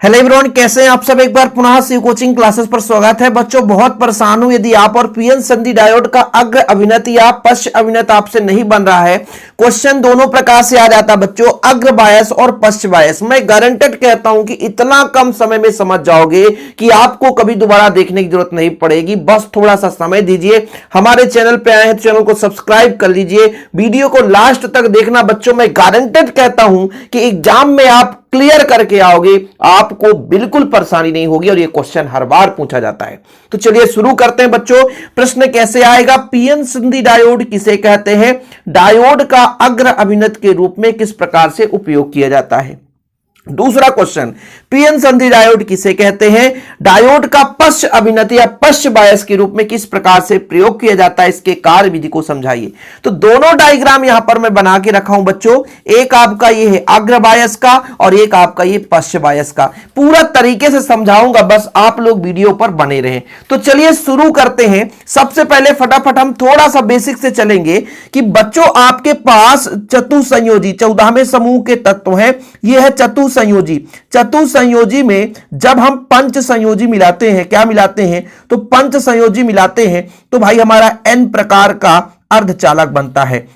Hello everyone, कैसे हैं आप सब। एक बार पुनः शिव कोचिंग क्लासेस पर स्वागत है। बच्चों बहुत परेशान हूं यदि आप और पीएन संधि डायोड का अग्र अभिनत या पश्च अभिनत आपसे नहीं बन रहा है। क्वेश्चन दोनों प्रकार से आ जाता है बच्चों, अग्र बायस और पश्च बायस। मैं गारंटेड कहता हूं कि इतना कम समय में समझ जाओगे कि आपको कभी दोबारा देखने की जरूरत नहीं पड़ेगी। बस थोड़ा सा समय दीजिए। हमारे चैनल पे आए हैं तो चैनल को सब्सक्राइब कर लीजिए, वीडियो को लास्ट तक देखना। बच्चों मैं गारंटेड कहता हूं कि एग्जाम में आप क्लियर करके आओगे, आपको बिल्कुल परेशानी नहीं होगी और ये क्वेश्चन हर बार पूछा जाता है। तो चलिए शुरू करते हैं बच्चों। प्रश्न कैसे आएगा, पीएन संधि डायोड किसे कहते हैं, डायोड का अग्र अभिनत के रूप में किस प्रकार से उपयोग किया जाता है। दूसरा क्वेश्चन, पीएन संधि डायोड किसे कहते हैं, डायोड का पश्च अभिनत या पश्च बायस के रूप में किस प्रकार से प्रयोग किया जाता है, इसके कार्य विधि को समझाइए। तो दोनों डायग्राम यहां पर मैं बना के रखा हूं बच्चों, एक आपका ये है अग्र बायस का और एक आपका ये पश्च बायस का। पूरा तरीके से समझाऊंगा, बस आप लोग वीडियो पर बने रहें। तो चलिए शुरू करते हैं। सबसे पहले फटाफट हम थोड़ा सा बेसिक से चलेंगे कि बच्चों आपके पास चतुसंयोजी 14वें समूह के तत्व हैं। यह है चतुसंयोजी। चतुसंयोजी में जब हम पंच संयोजी मिलाते हैं, क्या मिलाते हैं, तो पंच संयोजी मिलाते हैं तो भाई हमारा एन प्रकार का अर्धचालक बनता है।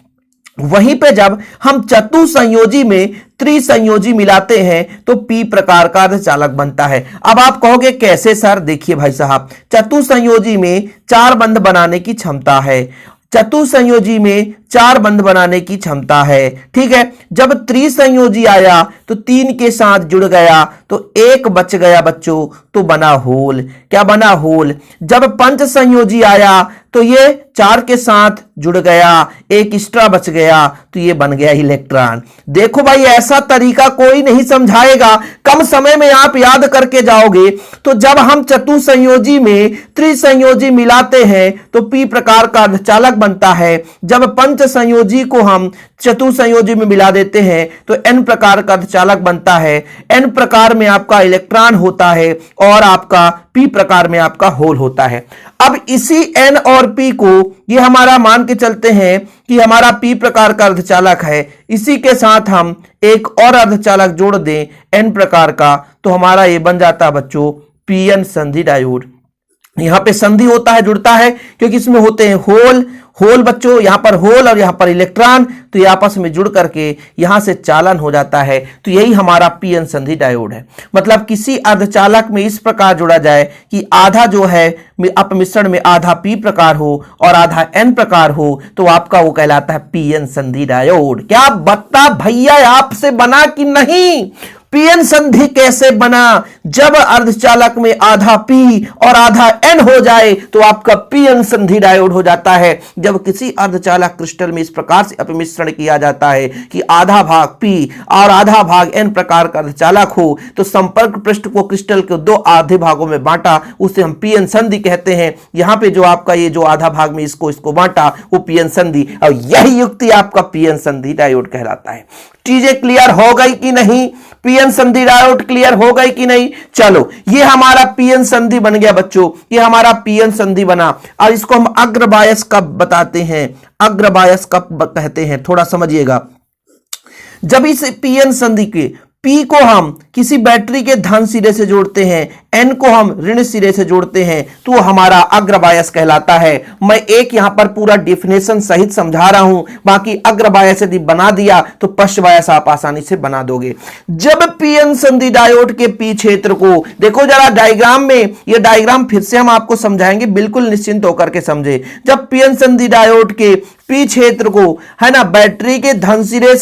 वहीं पे जब हम चतुसंयोजी में त्रिसंयोजी मिलाते हैं तो पी प्रकार का अर्धचालक बनता है। अब आप कहोगे कैसे सर, देखिए भाई साहब, चतुसंयोजी में 4 बंध बनाने की क्षमता है, चतुसंयोजी में 4 बंध बनाने की क्षमता है, ठीक है। जब त्रिसंयोजी आया तो 3 के साथ जुड़ गया तो 1 बच गया बच्चों, तो बना होल। क्या बना, होल। जब पंच संयोजी आया तो ये 4 के साथ जुड़ गया, 1 एक्स्ट्रा बच गया, तो ये बन गया इलेक्ट्रॉन। देखो भाई ऐसा तरीका कोई नहीं समझाएगा, कम समय में आप याद करके जाओगे। तो जब हम चतुसंयोजी में त्रिसंयोजी मिलाते हैं तो पी प्रकार का अर्धचालक बनता है। जब पंच संयोजी को हम चतुसंयोजी में मिला देते हैं तो एन प्रकार का अर्धचालक बनता है। एन प्रकार में आपका इलेक्ट्रॉन होता है और आपका पी प्रकार में आपका होल होता है। अब इसी एन और पी को ये हमारा मान के चलते हैं कि हमारा पी प्रकार का अर्धचालक है, इसी के साथ हम एक और अर्धचालक जोड़ दें एन प्रकार का, तो हमारा ये बन जाता है बच्चों पीएन संधि डायोड। यहां पे संधि होता है, जुड़ता है, क्योंकि इसमें होते हैं होल। होल बच्चों, यहां पर होल और यहां पर इलेक्ट्रॉन, तो ये आपस में जुड़ करके यहां से चालन हो जाता है। तो यही हमारा पीएन संधि डायोड है। मतलब किसी अर्धचालक में इस प्रकार जोड़ा जाए कि आधा जो है अपमिश्रण में आधा पी प्रकार हो और आधा एन प्रकार हो, तो आपका वो कहलाता है पीएन संधि डायोड। क्या बता भैया आपसे बना कि नहीं, पीएन संधि कैसे बना, जब अर्धचालक में आधा पी और आधा एन हो जाए तो आपका पीएन संधि डायोड हो जाता है। जब किसी अर्धचालक क्रिस्टल में इस प्रकार से अपमिश्रण किया जाता है कि आधा भाग पी और आधा भाग एन प्रकार का अर्धचालक हो, तो संपर्क पृष्ठ को क्रिस्टल के 2 आधे भागों में बांटा, उसे हम पीएन संधि कहते हैं। यहां पे जो आपका ये जो आधा भाग में इसको बांटा, वो पीएन संधि, और यही युक्ति आपका पीएन संधि डायोड कहलाता है। चीजें क्लियर हो गई कि नहीं, पीएन संधि डायोड क्लियर हो गई कि नहीं। चलो ये हमारा पीएन संधि बन गया बच्चों, ये हमारा पीएन संधि बना। और इसको हम अग्र बायस कब बताते हैं, अग्र बायस कब कहते हैं, थोड़ा समझिएगा। जब इस पीएन संधि के पी को हम किसी बैटरी के धन सिरे से जोड़ते हैं, एन को हम ऋण सिरे से जोड़ते हैं, तो हमारा अग्र बायस कहलाता है। मैं एक यहां पर पूरा डेफिनेशन सहित समझा रहा हूं, बाकी अग्र बायस यदि बना दिया तो पश्च बायस आप आसानी से बना दोगे। जब पीएन संधि डायोड के पी क्षेत्र को देखो जरा डायग्राम में, ये डायग्राम फिर से हम आपको समझाएंगे, बिल्कुल निश्चिंत होकर के समझे। जब पीएन संधि डायोड के पी क्षेत्र को है ना बैटरी के धन सिरे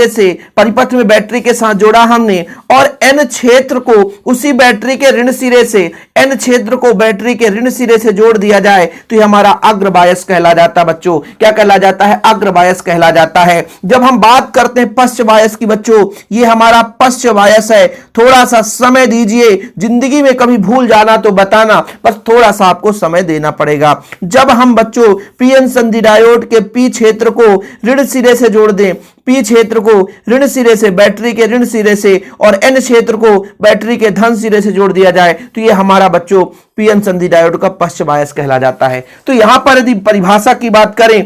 से परिपथ में बैटरी के साथ जोड़ा हमने, और एन क्षेत्र को उसी बैटरी के ऋण सिरे से, एन क्षेत्र को बैटरी के ऋण सिरे से जोड़ दिया जाए, तो ये हमारा अग्र बायस कहला जाता है बच्चों। क्या कहला जाता है, अग्र बायस कहला जाता है। जब हम बात करते हैं पश्च बायस की बच्चों, ये हमारा पश्च बायस है। थोड़ा सा समय दीजिए, जिंदगी में कभी भूल जाना तो बताना, बस थोड़ा सा आपको समय देना पड़ेगा। जब हम बच्चों पीएन संधि डायोड के पी क्षेत्र को ऋण सिरे से जोड़ दें, पी क्षेत्र को ऋण सिरे से बैटरी के ऋण सिरे से और एन क्षेत्र को बैटरी के धन सिरे से जोड़ दिया जाए, तो ये हमारा बच्चों पीएन संधि डायोड का पश्च बायस कहला जाता है। तो यहां पर यदि परिभाषा की बात करें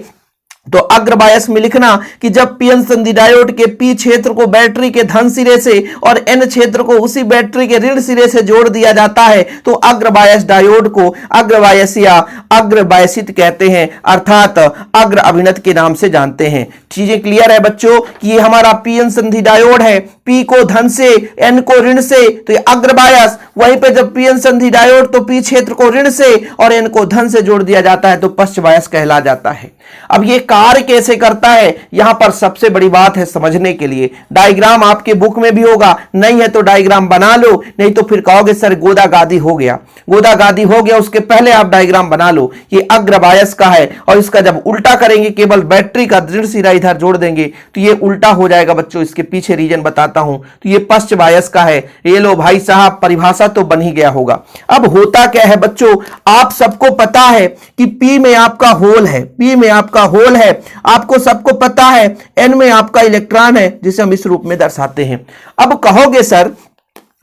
तो अग्र बायस में लिखना कि जब पीएन संधि डायोड के पी क्षेत्र को बैटरी के धन सिरे से और एन क्षेत्र को उसी बैटरी के ऋण सिरे से जोड़ दिया जाता है तो अग्र बायस डायोड को अग्र बायस या अग्र बायसित कहते हैं, अर्थात अग्र अभिनत के नाम से जानते हैं। चीजें क्लियर है बच्चों कि ये हमारा पीएन संधि डायोड है, पी को धन से एन को ऋण से, तो ये अग्र बायस। वहीं पे जब पीएन संधि डायोड तो पी क्षेत्र को ऋण से और एन को धन से जोड़ दिया जाता है तो पश्च बायस कहला जाता है। अब ये कार्य कैसे करता है, यहां पर सबसे बड़ी बात है समझने के लिए। डायग्राम आपके बुक में भी होगा, नहीं है तो डायग्राम बना लो, नहीं तो फिर कहोगे सर गोदा गादी हो गया। गोदा गादी हो गया उसके पहले आप डायग्राम बना लो। ये अग्र बायस का है और इसका जब उल्टा करेंगे, केवल बैटरी का ऋण सिरा इधर जोड़ देंगे तो ये उल्टा हो जाएगा बच्चों। इसके पीछे रीजन बताता हूं, तो ये पश्च बायस का है। ये लो भाई साहब, परिभाषा तो बन ही गया होगा। अब होता क्या है बच्चों, आप सबको पता है कि पी में आपका होल है, पी में आपका होल है, आपको सबको पता है एन में आपका इलेक्ट्रॉन है, जिसे हम इस रूप में दर्शाते हैं। अब कहोगे सर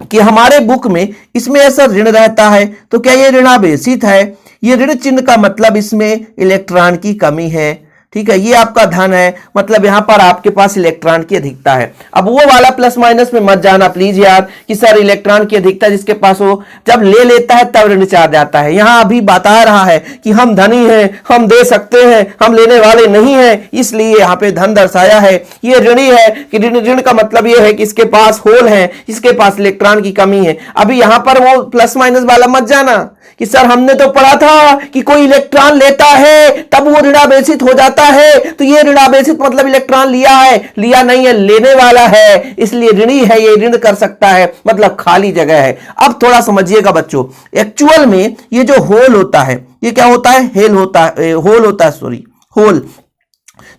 कि हमारे बुक में इसमें ऐसा ऋण रहता है, तो क्या ये ऋणावेशित है? ये ऋण चिन्ह का मतलब इसमें इलेक्ट्रॉन की कमी है, ठीक है। ये आपका धन है, मतलब यहां पर आपके पास इलेक्ट्रॉन की अधिकता है। अब वो वाला प्लस माइनस में मत जाना प्लीज यार कि सर इलेक्ट्रॉन की अधिकता जिसके पास हो, जब ले लेता है तब ऋण चार्ज आता है। यहां अभी बता रहा है कि हम धनी हैं, हम दे सकते हैं, हम लेने वाले नहीं हैं, इसलिए यहां पे धन दर्शाया है। ये ऋणी है कि ऋण का मतलब ये है कि इसके पास होल है, इसके पास इलेक्ट्रॉन की कमी है। अभी यहां पर वो प्लस माइनस वाला मत जाना कि सर हमने तो पढ़ा था कि कोई इलेक्ट्रॉन लेता है तब वो ऋणावेशित हो जाता है, तो ये ऋणावेशित मतलब इलेक्ट्रॉन लिया है, लिया नहीं है, लेने वाला है, इसलिए ऋणी है, ये ऋण कर सकता है, मतलब खाली जगह है। अब थोड़ा समझिएगा बच्चों, एक्चुअल में ये जो होल होता है, ये क्या होता है? हेल होता है, होल होता है, सॉरी होल।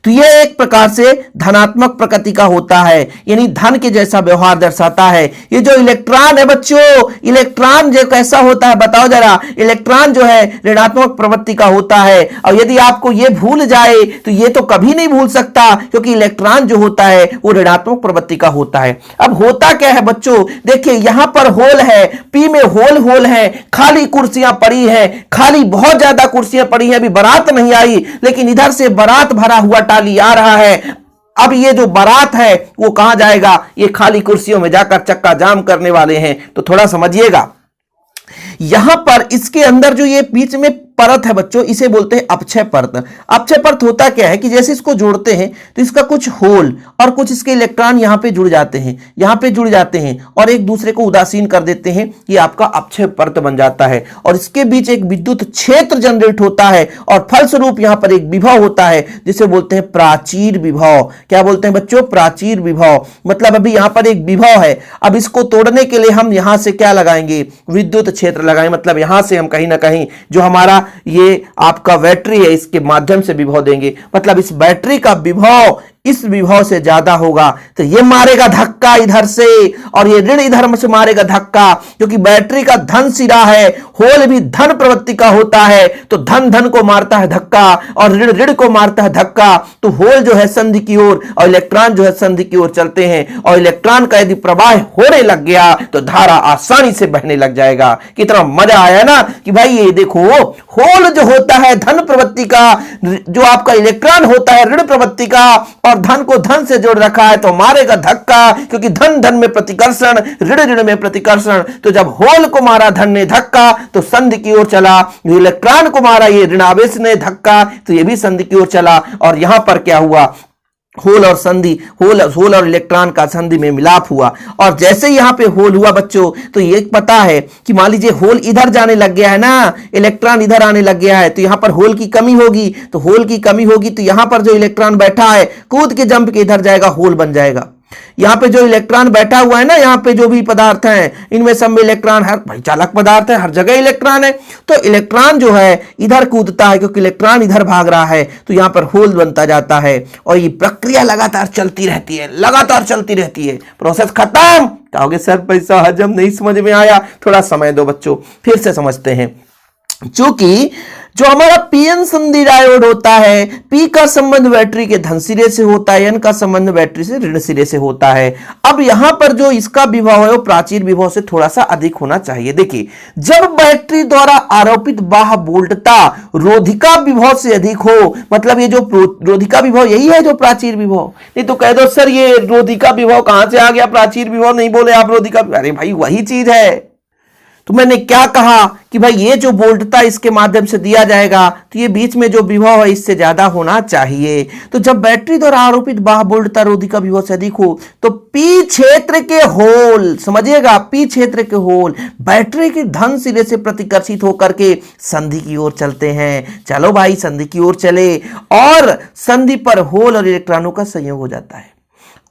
तो यह एक प्रकार से धनात्मक प्रकृति का होता है, यानी धन के जैसा व्यवहार दर्शाता है। ये जो इलेक्ट्रॉन है बच्चों, इलेक्ट्रॉन जो कैसा होता है बताओ जरा? इलेक्ट्रॉन जो है ऋणात्मक प्रवृत्ति का होता है। और यदि आपको ये भूल जाए तो ये तो कभी नहीं भूल सकता, क्योंकि इलेक्ट्रॉन जो होता है वो ऋणात्मक प्रवृत्ति का होता है। अब होता क्या है बच्चों, देखिए यहां पर होल है, पी में होल है, खाली कुर्सियां पड़ी है, खाली बहुत ज्यादा कुर्सियां पड़ी है। अभी बारात नहीं आई, लेकिन इधर से बारात भरा हुआ टाली आ रहा है। अब ये जो बारात है वो कहां जाएगा? ये खाली कुर्सियों में जाकर चक्का जाम करने वाले हैं। तो थोड़ा समझिएगा, यहां पर इसके अंदर जो ये बीच में परत है बच्चों, इसे बोलते हैं अपक्षय परत। अपक्षय परत होता क्या है कि जैसे इसको जोड़ते हैं तो इसका कुछ होल और कुछ इसके इलेक्ट्रॉन यहां पे जुड़ जाते हैं, यहां पे जुड़ जाते हैं और एक दूसरे को उदासीन कर देते हैं। ये आपका अपक्षय परत बन जाता है और इसके बीच एक विद्युत क्षेत्र जनरेट होता है और फलस्वरूप यहां पर एक विभव होता है जिसे बोलते हैं प्राचीर विभव। क्या बोलते हैं बच्चों? प्राचीर विभव। मतलब अभी यहां पर एक विभव है, अब इसको तोड़ने के लिए हम यहां से क्या लगाएंगे? विद्युत क्षेत्र लगाएंगे। मतलब यहां से हम कहीं ना कहीं जो हमारा ये आपका बैटरी है इसके माध्यम से विभव देंगे, मतलब इस बैटरी का विभव इस विभव से ज्यादा होगा तो ये मारेगा धक्का इधर से और ये ऋण इधर से मारेगा धक्का, क्योंकि बैटरी का धन सिरा है, होल भी धन प्रवृत्ति का होता है, तो धन धन को मारता है धक्का और ऋण ऋण को मारता है धक्का। तो होल जो है संधि की ओर और इलेक्ट्रॉन जो है संधि की ओर चलते हैं और इलेक्ट्रॉन का यदि प्रवाह होने लग गया तो धारा आसानी से बहने लग जाएगा। कितना मजा आया ना कि भाई ये देखो, होल जो होता है धन प्रवृत्ति का, जो आपका इलेक्ट्रॉन होता है ऋण प्रवृत्ति का, और धन को धन से जोड़ रखा है तो मारेगा धक्का, क्योंकि धन धन में प्रतिकर्षण, ऋण ऋण में प्रतिकर्षण। तो जब होल को मारा धन ने धक्का तो संधि की ओर चला, इलेक्ट्रॉन को मारा ये ऋणावेश ने धक्का तो ये भी संधि की ओर चला। और यहां पर क्या हुआ? होल और संधि, होल और इलेक्ट्रॉन का संधि में मिलाप हुआ। और जैसे यहां पे होल हुआ बच्चों, तो ये पता है कि मान लीजिए होल इधर जाने लग गया है ना, इलेक्ट्रॉन इधर आने लग गया है, तो यहां पर होल की कमी होगी। तो होल की कमी होगी तो यहां पर जो इलेक्ट्रॉन बैठा है कूद के जंप के इधर जाएगा, होल बन जाएगा। यहां पे जो इलेक्ट्रॉन बैठा हुआ है ना, यहां पे जो भी पदार्थ हैं इनमें सब में इलेक्ट्रॉन है, भाई चालक पदार्थ है, हर जगह इलेक्ट्रॉन है। तो इलेक्ट्रॉन जो है इधर कूदता है क्योंकि इलेक्ट्रॉन इधर भाग रहा है, तो यहां पर होल बनता जाता है और ये प्रक्रिया लगातार चलती रहती है, लगातार चलती रहती है। प्रोसेस खत्म। कहोगे सर पैसा हजम नहीं समझ में आया, थोड़ा समय दो बच्चों, फिर से समझते हैं। चूंकि जो हमारा पीएन संधि डायोड होता है, पी का संबंध बैटरी के धन सिरे से होता है, एन का संबंध बैटरी से ऋण सिरे से होता है। अब यहां पर जो इसका विभव है वो प्राचीर विभव से थोड़ा सा अधिक होना चाहिए। देखिए, जब बैटरी द्वारा आरोपित बाह्य वोल्टता रोधिका विभव से अधिक हो, मतलब ये जो रोधिका विभव यही है जो प्राचीर विभव। नहीं तो कह दो सर ये रोधिका विभव कहां से आ गया, प्राचीर विभव नहीं बोले आप, रोधिका। अरे भाई वही चीज है। तो मैंने क्या कहा कि भाई ये जो वोल्टता इसके माध्यम से दिया जाएगा तो ये बीच में जो विभव है इससे ज्यादा होना चाहिए। तो जब बैटरी द्वारा आरोपित बाह्य वोल्टता रोधिका विभव से अधिक हो तो पी क्षेत्र के होल, समझिएगा, पी क्षेत्र के होल बैटरी के धन सिरे से प्रतिकर्षित होकर के संधि की ओर चलते हैं। चलो भाई संधि की ओर चले और संधि पर होल और इलेक्ट्रॉनों का संयोग हो जाता है।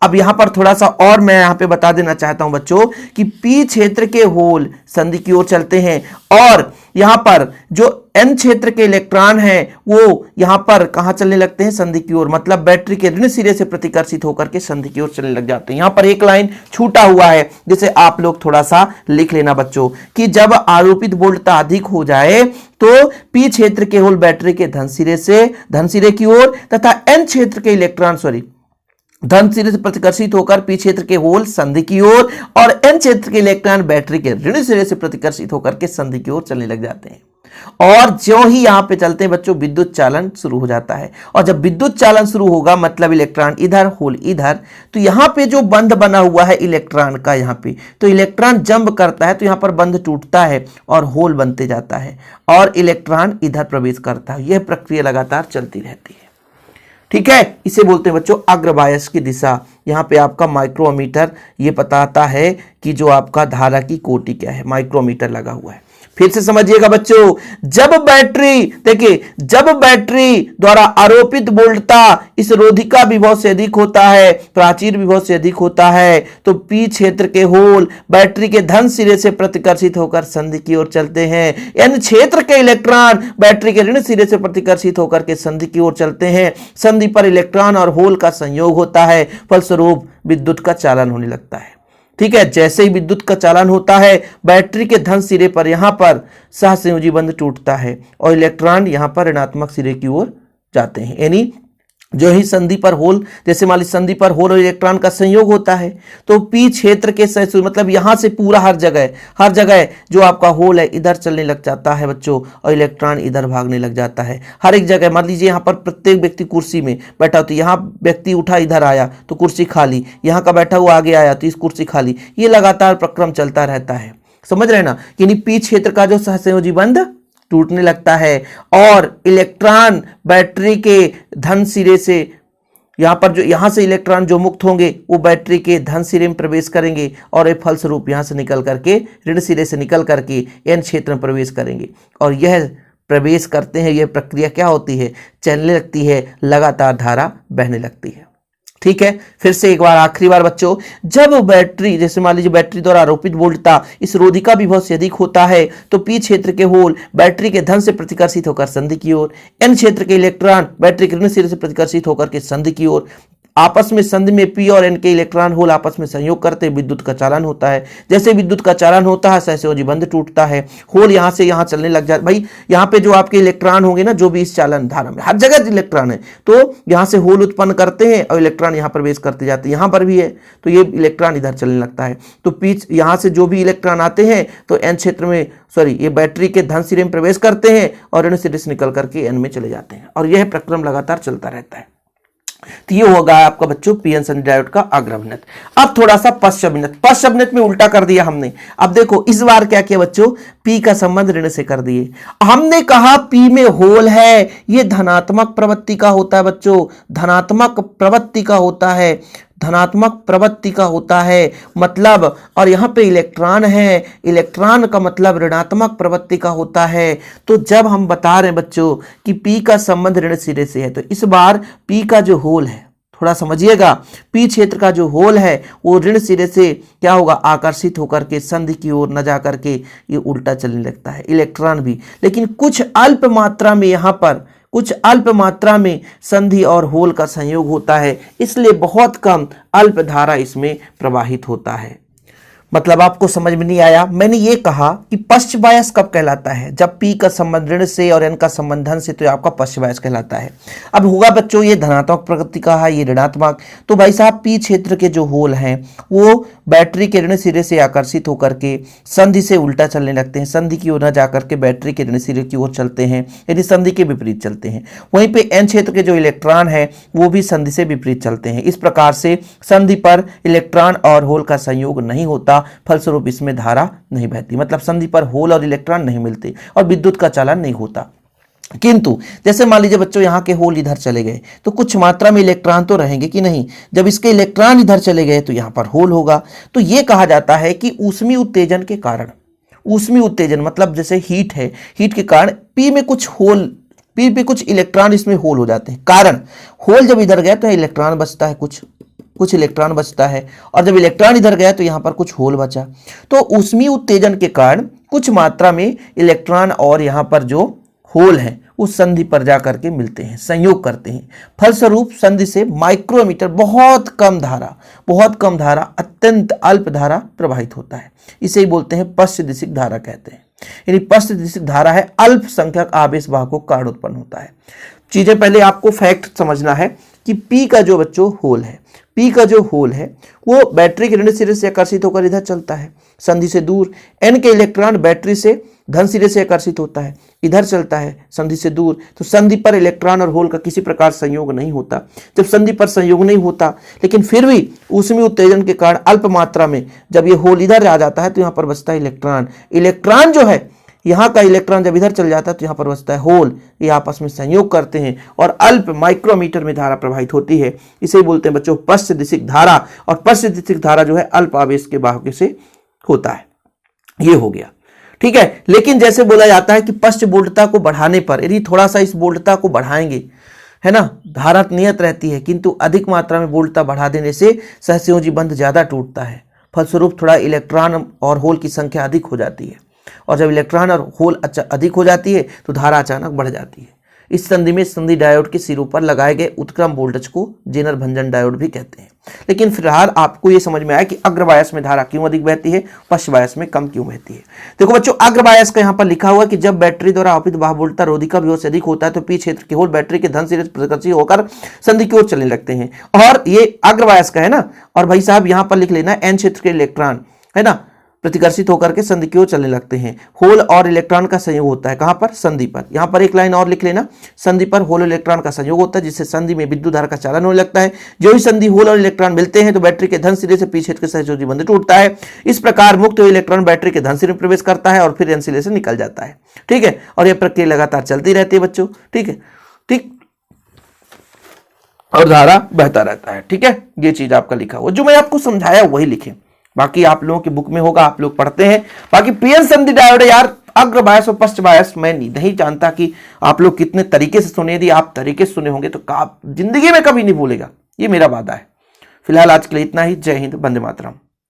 अब यहां पर थोड़ा सा और मैं यहां पे बता देना चाहता हूं बच्चों कि पी क्षेत्र के होल संधि की ओर चलते हैं और यहां पर जो एन क्षेत्र के इलेक्ट्रॉन हैं वो यहां पर कहां चलने लगते हैं, संधि की ओर, मतलब बैटरी के ऋण सिरे से प्रतिकर्षित होकर के संधि की ओर चलने लग जाते हैं। यहां पर एक लाइन छूटा हुआ है जिसे आप लोग थोड़ा सा लिख लेना बच्चों कि जब आरोपित वोल्टता अधिक हो जाए तो पी क्षेत्र के होल बैटरी के धन सिरे की ओर तथा एन क्षेत्र के इलेक्ट्रॉन धन सिरे से प्रतिकर्षित होकर पी क्षेत्र के होल संधि की ओर और एन क्षेत्र के इलेक्ट्रॉन बैटरी के ऋण सिरे से प्रतिकर्षित होकर के संधि की ओर चलने लग जाते हैं। और जो ही यहां पे चलते हैं बच्चों विद्युत चालन शुरू हो जाता है। और जब विद्युत चालन शुरू होगा मतलब इलेक्ट्रॉन इधर होल इधर, तो यहां पे जो बंध बना हुआ है इलेक्ट्रॉन का यहां पे, तो इलेक्ट्रॉन जंप करता है तो यहां पर बंध टूटता है और होल बनते जाता है और इलेक्ट्रॉन इधर प्रवेश करता है। यह प्रक्रिया लगातार चलती रहती है। ठीक है, इसे बोलते हैं बच्चों अग्रबायस की दिशा। यहां पे आपका माइक्रोमीटर ये बताता है कि जो आपका धारा की कोटि क्या है, माइक्रोमीटर लगा हुआ है। फिर से समझिएगा बच्चों, जब बैटरी, देखिए, जब बैटरी द्वारा आरोपित वोल्टता इस रोधिका विभव से अधिक होता है, प्राचीर विभव से अधिक होता है, तो पी क्षेत्र के होल बैटरी के धन सिरे से प्रतिकर्षित होकर संधि की ओर चलते हैं। एन क्षेत्र के इलेक्ट्रॉन बैटरी के ऋण सिरे से प्रतिकर्षित होकर के संधि की ओर चलते हैं। संधि पर इलेक्ट्रॉन और होल का संयोग होता है, फलस्वरूप विद्युत का चालन होने लगता है। ठीक है, जैसे ही विद्युत का चालन होता है बैटरी के धन सिरे पर यहां पर सहसंयोजी बंध टूटता है और इलेक्ट्रॉन यहां पर ऋणात्मक सिरे की ओर जाते हैं। यानी जो ही संधि पर होल, जैसे मान लीजिए संधि पर होल और इलेक्ट्रॉन का संयोग होता है तो पी क्षेत्र के मतलब यहां से पूरा हर जगह जो आपका होल है इधर चलने लग जाता है बच्चों और इलेक्ट्रॉन इधर भागने लग जाता है। हर एक जगह मान लीजिए यहां पर प्रत्येक व्यक्ति कुर्सी में बैठा हो तो यहां व्यक्ति उठा इधर आया तो कुर्सी खाली, यहां का बैठा हुआ आगे आया तो इस कुर्सी खाली। ये लगातार प्रक्रम चलता रहता है, समझ रहे ना। यानी पी क्षेत्र का जो सहसंयोजी बंध टूटने लगता है और इलेक्ट्रॉन बैटरी के धन सिरे से यहां से इलेक्ट्रॉन जो मुक्त होंगे वो बैटरी के धन सिरे में प्रवेश करेंगे और ये फलस्वरूप यहां से निकल करके ऋण सिरे से निकल करके एन क्षेत्र में प्रवेश करेंगे और यह प्रवेश करते हैं। यह प्रक्रिया क्या होती है, चलने लगती है, लगातार धारा बहने लगती है। ठीक है, फिर से एक बार आखिरी बार बच्चों, जब बैटरी, जैसे मान लीजिए बैटरी द्वारा आरोपित वोल्टता इस रोधिका विभव से अधिक होता है तो पी क्षेत्र के होल बैटरी के धन से प्रतिकर्षित होकर संधि की ओर, एन क्षेत्र के इलेक्ट्रॉन बैटरी के ऋण सिरे से प्रतिकर्षित होकर के संधि की ओर, आपस में संधि में पी और एन के इलेक्ट्रॉन होल आपस में संयोग करते विद्युत का चालन होता है। जैसे विद्युत का चालन होता है सहसंयोजी बंध टूटता है, होल यहां से यहां चलने लग जाता। भाई यहां पे जो आपके इलेक्ट्रॉन होंगे ना, जो भी इस चालन धारा में हर जगह इलेक्ट्रॉन है तो यहां से होल उत्पन्न करते हैं और इलेक्ट्रॉन यहां प्रवेश करते जाते हैं। यहां पर भी है तो ये इलेक्ट्रॉन इधर चलने लगता है तो पी यहां से जो भी इलेक्ट्रॉन आते हैं तो एन क्षेत्र में ये बैटरी के धन सिरे में प्रवेश करते हैं और ऋण सिरे से निकल करके एन में चले जाते हैं और यह प्रक्रम लगातार चलता रहता है। तो ये होगा आपका बच्चों पीएन संधि डायोड का अग्रअभिनत। अब थोड़ा सा पश्चाभिनत में उल्टा कर दिया हमने। अब देखो इस बार क्या किया बच्चों, पी का संबंध ऋण से कर दिए। हमने कहा पी में होल है, ये धनात्मक प्रवृत्ति का होता है बच्चों, धनात्मक प्रवृत्ति का होता है, धनात्मक प्रवृत्ति का होता है मतलब, और यहां पे इलेक्ट्रॉन है, इलेक्ट्रॉन का मतलब ऋणात्मक प्रवृत्ति का होता है। तो जब हम बता रहे हैं बच्चों कि पी का संबंध ऋण सिरे से है तो इस बार पी का जो होल है, थोड़ा समझिएगा, पी क्षेत्र का जो होल है वो ऋण सिरे से क्या होगा, आकर्षित होकर के संधि की ओर न जा करके ये उल्टा चलने लगता है, इलेक्ट्रॉन भी। लेकिन कुछ अल्प मात्रा में यहां पर कुछ अल्प मात्रा में संधि और होल का संयोग होता है, इसलिए बहुत कम अल्प धारा इसमें प्रवाहित होता है। मतलब आपको समझ में नहीं आया। मैंने ये कहा कि पश्च बायस कब कहलाता है, जब P का संबंध ऋण से और N का संबंध धन से, तो ये आपका पश्च बायस कहलाता है। अब होगा बच्चों ये धनात्मक प्रकृति का है, ये ऋणात्मक, तो भाई साहब P क्षेत्र के जो होल हैं वो बैटरी के ऋण सिरे से आकर्षित होकर के संधि से उल्टा चलने लगते हैं, संधि की ओर न जाकर के बैटरी के ऋण सिरे की ओर चलते हैं, यानी संधि के विपरीत चलते हैं। वहीं पे N क्षेत्र के जो इलेक्ट्रॉन है वो भी संधि से विपरीत चलते हैं। इस प्रकार से संधि पर इलेक्ट्रॉन और होल का संयोग नहीं होता, फलस्वरूप इसमें धारा नहीं बहती। मतलब संधि पर होल और इलेक्ट्रॉन नहीं मिलते और विद्युत का चालन नहीं होता। किंतु जैसे मान लीजिए बच्चों यहाँ के होल इधर चले गए तो कुछ मात्रा में इलेक्ट्रॉन तो रहेंगे कि नहीं, जब इसके इलेक्ट्रॉन इधर चले गए तो यहाँ पर होल होगा। तो ये कहा जाता है कि ऊष्मीय उत्तेजन के कारण, ऊष्मीय उत्तेजन मतलब जैसे हीट है, हीट के कारण P में कुछ होल, P पे कुछ इलेक्ट्रॉन इसमें होल हो जाते हैं। कारण होल जब इधर गया तो इलेक्ट्रॉन बचता है, कुछ इलेक्ट्रॉन बचता है, और जब इलेक्ट्रॉन इधर गया तो यहाँ पर कुछ होल बचा। तो ऊष्मीय उत्तेजन के कारण कुछ मात्रा में इलेक्ट्रॉन और यहाँ पर जो होल हैं उस संधि पर जाकर के मिलते हैं, संयोग करते हैं। फलस्वरूप संधि से माइक्रोमीटर बहुत कम धारा, अत्यंत अल्प धारा प्रवाहित होता है। इसे ही बोलते हैं पश्च दिशिक धारा कहते हैं। यानी पश्च दिशिक धारा है अल्प संख्यक आवेश वाहकों के कारण उत्पन्न होता है। चीजें पहले आपको फैक्ट समझना है कि P का जो बच्चों होल है, P का जो होल है वो बैटरी के ऋण सिरे से आकर्षित होकर इधर चलता है संधि से दूर। N के इलेक्ट्रॉन बैटरी से धन सिरे से आकर्षित होता है, इधर चलता है संधि से दूर। तो संधि पर इलेक्ट्रॉन और होल का किसी प्रकार संयोग नहीं होता। जब संधि पर संयोग नहीं होता लेकिन फिर भी ऊष्मीय उत्तेजन के कारण अल्प मात्रा में जब ये होल इधर आ जाता है तो यहाँ पर बचता है इलेक्ट्रॉन। इलेक्ट्रॉन जो है, यहाँ का इलेक्ट्रॉन जब इधर चल जाता है तो यहाँ पर बचता है होल। ये आपस में संयोग करते हैं और अल्प माइक्रोमीटर में धारा प्रवाहित होती है। इसे बोलते हैं बच्चों पश्च दिशिक धारा। और पश्च दिशिक धारा जो है अल्प आवेश के वाहकों से होता है। ये हो गया, ठीक है। लेकिन जैसे बोला जाता है कि पश्च बोल्टता को बढ़ाने पर, यदि थोड़ा सा इस बोल्टता को बढ़ाएंगे, है ना, धारा नियत रहती है, किंतु अधिक मात्रा में बोल्टता बढ़ा देने से सहसंयोजी बंध ज्यादा टूटता है। फलस्वरूप थोड़ा इलेक्ट्रॉन और होल की संख्या अधिक हो जाती है, और जब इलेक्ट्रॉन और होल अधिक हो जाती है तो धारा अचानक बढ़ जाती है। इस संधि में संधि डायोड के सिरों पर लगाए गए उत्क्रम वोल्टेज को जेनर भंजन डायोड भी कहते हैं। लेकिन फिलहाल आपको ये समझ में आया कि अग्रबायस में धारा क्यों अधिक बहती है, पश्च बायस में कम क्यों बहती है। देखो बच्चों, अग्रबायस का यहाँ पर लिखा हुआ कि जब बैटरी द्वारा आपित वाह वोल्टता रोधिका विभव से अधिक होता है तो P क्षेत्र के होल बैटरी के धन सिरे से आकर्षित होकर संधि की ओर चलने लगते हैं। और ये अग्रबायस का है ना। और भाई साहब यहाँ पर लिख लेना N क्षेत्र के इलेक्ट्रॉन, है ना, प्रतिकर्षित होकर के संधि की ओर चलने लगते हैं। होल और इलेक्ट्रॉन का संयोग होता है कहां पर, संधि पर। यहां पर एक लाइन और लिख लेना, संधि पर होल और इलेक्ट्रॉन का संयोग होता है जिससे संधि में विद्युत धारा का चालन होने लगता है। जो ही संधि होल और इलेक्ट्रॉन मिलते हैं तो बैटरी के धन सिरे से P क्षेत्र के सहसंयोजी बंध टूटता है। इस प्रकार मुक्त हुए इलेक्ट्रॉन बैटरी के धन सिरे में प्रवेश करता है और फिर N सिरे से निकल जाता है। ठीक है, और यह प्रक्रिया लगातार चलती रहती है बच्चों। ठीक है, ठीक, और धारा बहता रहता है। ठीक है, ये चीज आपका लिखा हुआ, जो मैं आपको समझाया वही लिखे, बाकी आप लोगों की बुक में होगा, आप लोग पढ़ते हैं। बाकी पीएन संधि डायोड यार, अग्र बायस और पश्च बायस मैं नहीं जानता कि आप लोग कितने तरीके से सुने। यदि आप तरीके से सुने होंगे तो आप जिंदगी में कभी नहीं भूलेगा, ये मेरा वादा है। फिलहाल आज के लिए इतना ही। जय हिंद, वंदे मातरम।